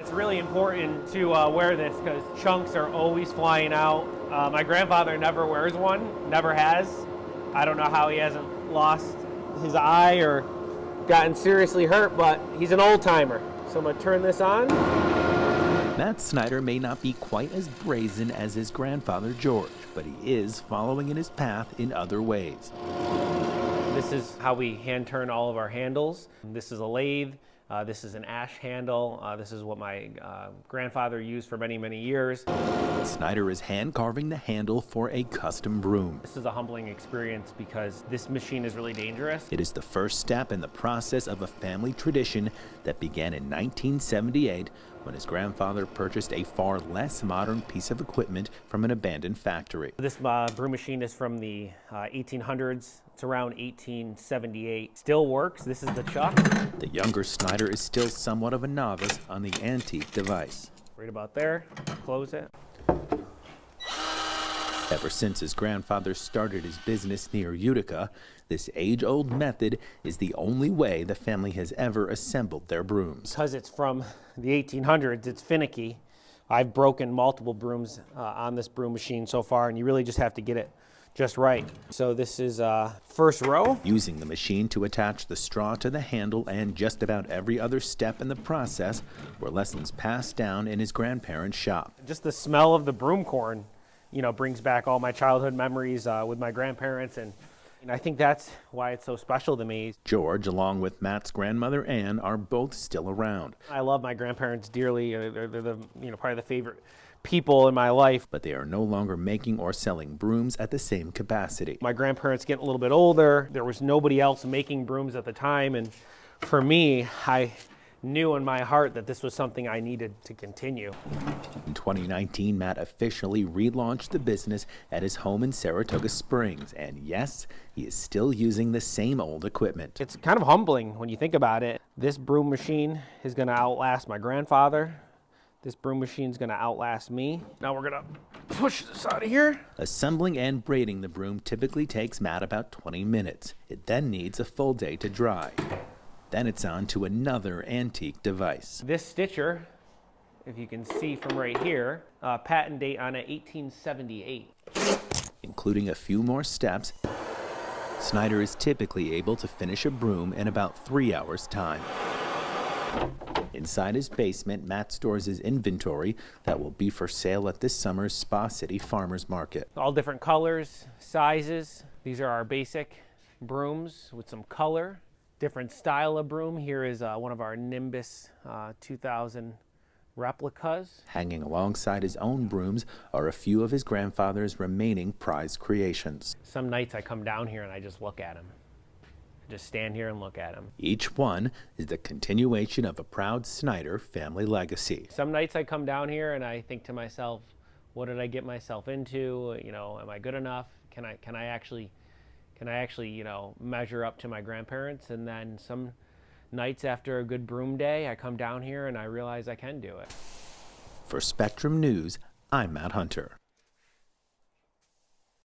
It's really important to wear this because chunks are always flying out. My grandfather never wears one, never has. I don't know how he hasn't lost his eye or gotten seriously hurt, but he's an old timer. So I'm gonna turn this on. Matt Snyder may not be quite as brazen as his grandfather George, but he is following in his path in other ways. This is how we hand turn all of our handles. This is a lathe. This is an ash handle. This is what my grandfather used for many, many years. Snyder is hand carving the handle for a custom broom. This is a humbling experience because this machine is really dangerous. It is the first step in the process of a family tradition that began in 1978 when his grandfather purchased a far less modern piece of equipment from an abandoned factory. This broom machine is from the 1800s. It's around 1878. Still works. This is the chuck. The younger Snyder is still somewhat of a novice on the antique device. Right about there. Close it. Ever since his grandfather started his business near Utica, this age-old method is the only way the family has ever assembled their brooms. Because it's from the 1800s, it's finicky. I've broken multiple brooms on this broom machine so far, and you really just have to get it just right. So this is first row. Using the machine to attach the straw to the handle and just about every other step in the process were lessons passed down in his grandparents' shop. Just the smell of the broom corn, brings back all my childhood memories with my grandparents, and I think that's why it's so special to me. George, along with Matt's grandmother Ann, are both still around. I love my grandparents dearly. They're the probably the favorite people in my life. But they are no longer making or selling brooms at the same capacity. My grandparents getting a little bit older. There was nobody else making brooms at the time, and for me, I knew in my heart that this was something I needed to continue. In 2019, Matt officially relaunched the business at his home in Saratoga Springs, and yes, he is still using the same old equipment. It's kind of humbling when you think about it. This broom machine is going to outlast my grandfather. This broom machine is going to outlast me. Now we're going to push this out of here. Assembling and braiding the broom typically takes Matt about 20 minutes. It then needs a full day to dry. Then it's on to another antique device. This stitcher, if you can see from right here, patent date on it 1878. Including a few more steps, Snyder is typically able to finish a broom in about 3 hours' time. Inside his basement, Matt stores his inventory that will be for sale at this summer's Spa City Farmers Market. All different colors, sizes. These are our basic brooms with some color. Different style of broom. Here is one of our Nimbus 2000 replicas. Hanging alongside his own brooms are a few of his grandfather's remaining prized creations. Some nights I come down here and I just look at them. I just stand here and look at them. Each one is the continuation of a proud Snyder family legacy. Some nights I come down here and I think to myself, what did I get myself into? Am I good enough? Can I actually measure up to my grandparents? And then some nights after a good broom day, I come down here and I realize I can do it. For Spectrum News, I'm Matt Hunter.